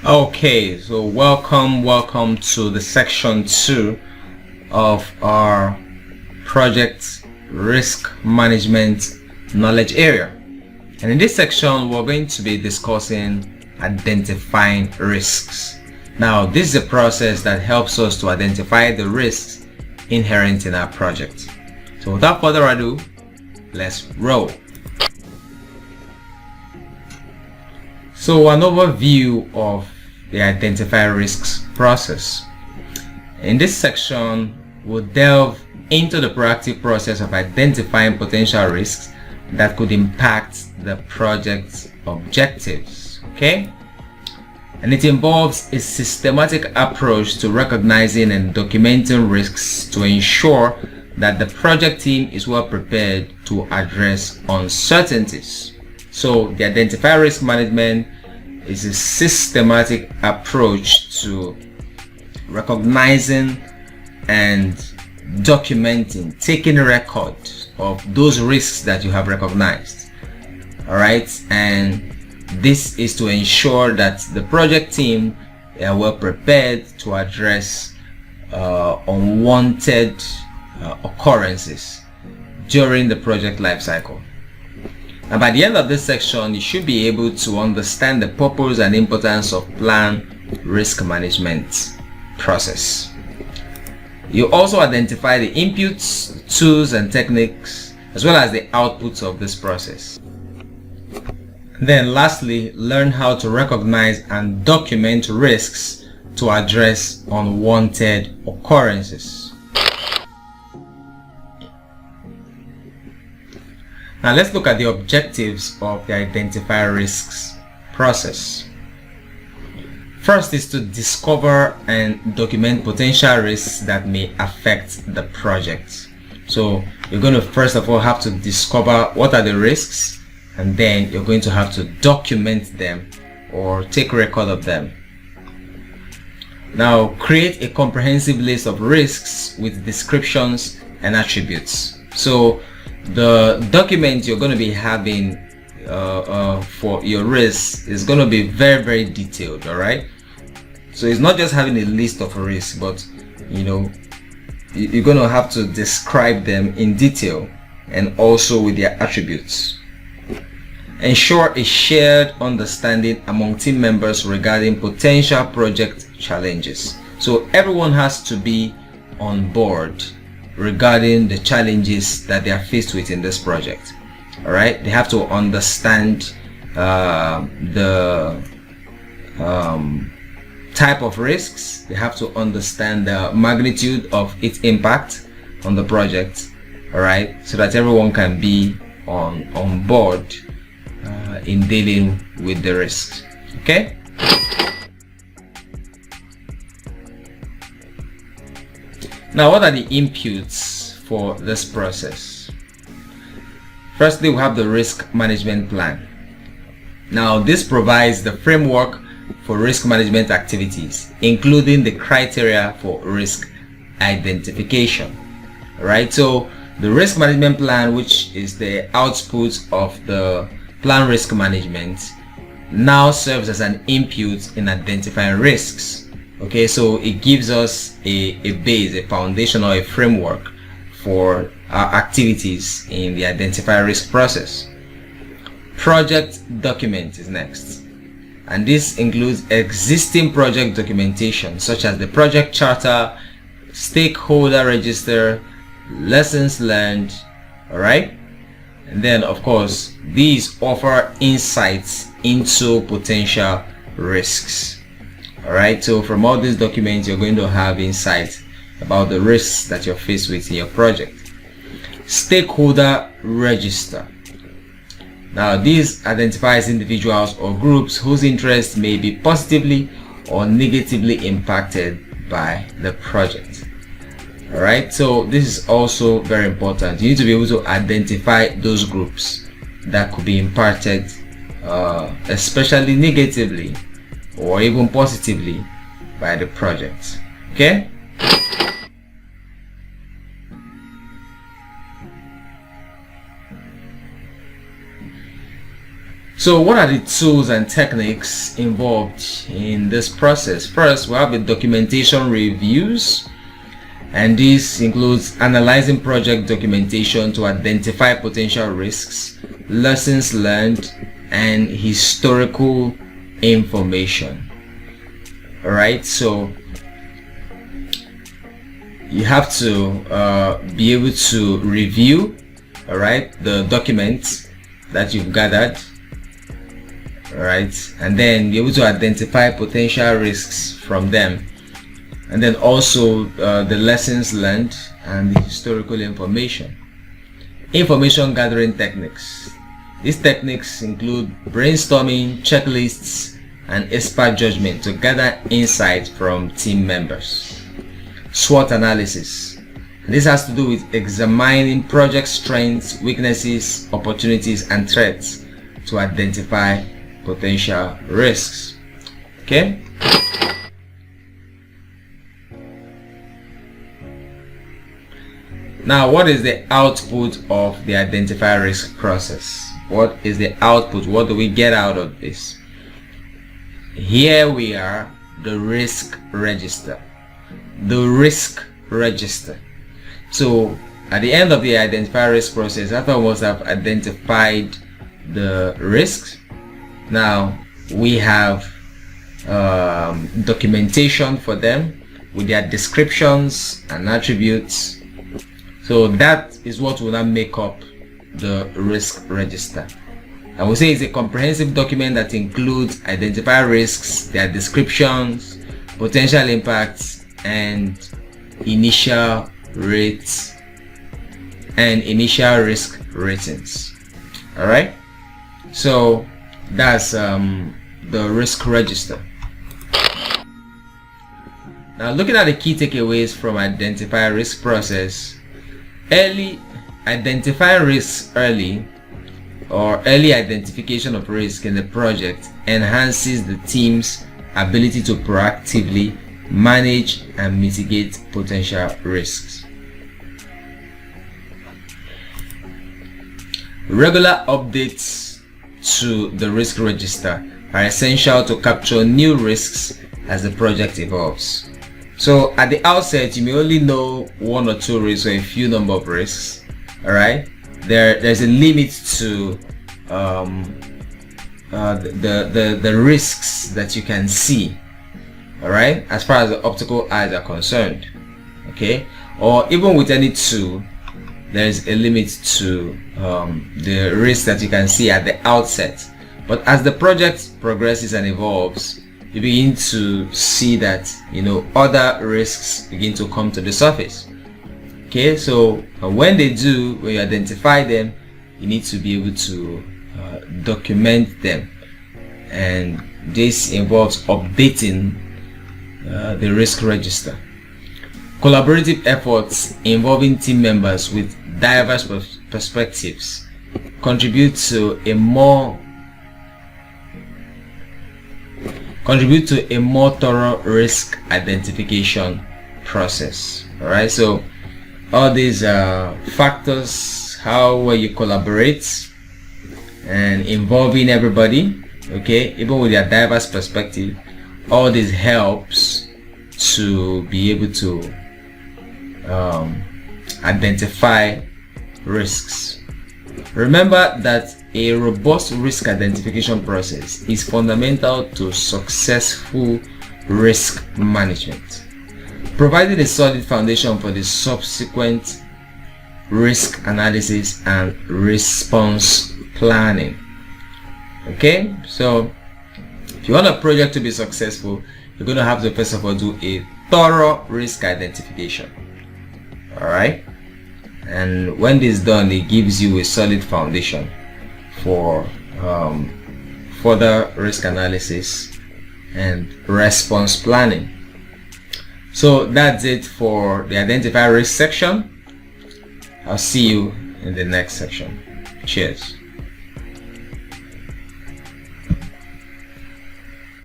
Okay, so welcome to the section 2 of our project risk management knowledge area. And in this section, we're going to be discussing identifying risks. Now, this is a process that helps us to identify the risks inherent in our project. So without further ado, let's roll. So an overview of the identify risks process. In this section, we'll delve into the proactive process of identifying potential risks that could impact the project's objectives. Okay? And it involves a systematic approach to recognizing and documenting risks to ensure that the project team is well prepared to address uncertainties. So the identify risk management is a systematic approach to recognizing and documenting, taking a record of those risks that you have recognized. All right, and this is to ensure that the project team are well prepared to address unwanted occurrences during the project life cycle. And by the end of this section, you should be able to understand the purpose and importance of plan risk management process. You also identify the inputs, tools, and techniques, as well as the outputs of this process. Then lastly, learn how to recognize and document risks to address unwanted occurrences. Now let's look at the objectives of the identify risks process. First is to discover and document potential risks that may affect the project. So you're going to first of all have to discover what are the risks, and then you're going to have to document them or take record of them. Now create a comprehensive list of risks with descriptions and attributes. So the document you're going to be having for your risks is going to be very detailed. All right, so it's not just having a list of risks, but you're going to have to describe them in detail and also with their attributes. Ensure a shared understanding among team members regarding potential project challenges. So everyone has to be on board regarding the challenges that they are faced with in this project. All right, they have to understand the type of risks. They have to understand the magnitude of its impact on the project. All right, so that everyone can be on board in dealing with the risks. Okay. Now, what are the inputs for this process? Firstly, we have the risk management plan. Now, this provides the framework for risk management activities, including the criteria for risk identification. All right, so the risk management plan, which is the output of the plan risk management, now serves as an input in identifying risks. Okay, so it gives us a base, a foundation, or a framework for our activities in the identify risk process. Project document is next, and this includes existing project documentation such as the project charter, stakeholder register, lessons learned. All right, and then of course these offer insights into potential risks. All right, so from all these documents you're going to have insight about the risks that you're faced with in your project. Stakeholder register. Now this identifies individuals or groups whose interests may be positively or negatively impacted by the project. All right, so this is also very important. You need to be able to identify those groups that could be impacted especially negatively or even positively by the project. Okay. So what are the tools and techniques involved in this process? First, we have the documentation reviews, and this includes analyzing project documentation to identify potential risks, lessons learned, and historical information. Alright, so you have to be able to review, alright, the documents that you've gathered, alright, and then be able to identify potential risks from them, and then also the lessons learned and the historical information. Information gathering techniques. These techniques include brainstorming, checklists, and expert judgment to gather insight from team members. SWOT analysis. This has to do with examining project strengths, weaknesses, opportunities, and threats to identify potential risks. Okay? Now, what is the output of the identify risk process? What is the output? What do we get out of this? Here we are, the risk register. The risk register. So at the end of the identify risk process, after we must have identified the risks, now we have documentation for them with their descriptions and attributes. So that is what will now make up the risk register. I will say it's a comprehensive document that includes identify risks, their descriptions, potential impacts, and initial rates and initial risk ratings. All right, so that's the risk register. Now, looking at the key takeaways from identify risk process. Identify risks early, or early identification of risk in the project enhances the team's ability to proactively manage and mitigate potential risks. Regular updates to the risk register are essential to capture new risks as the project evolves. So at the outset, you may only know one or two risks or a few number of risks. All right, there's a limit to the risks that you can see. All right, as far as the optical eyes are concerned. Okay, or even with any tool, there's a limit to the risks that you can see at the outset. But as the project progresses and evolves, you begin to see that other risks begin to come to the surface. Okay, so when they do, when you identify them, you need to be able to document them, and this involves updating the risk register. Collaborative efforts involving team members with diverse perspectives contribute to a more thorough risk identification process. All right, so all these factors, how well you collaborate and involving everybody, okay, even with their diverse perspective, all this helps to be able to identify risks. Remember that a robust risk identification process is fundamental to successful risk management, providing a solid foundation for the subsequent risk analysis and response planning. Okay, so if you want a project to be successful, you're going to have to first of all do a thorough risk identification. All right, and when this is done, it gives you a solid foundation for further risk analysis and response planning. So that's it for the identify risk section. I'll see you in the next section. Cheers.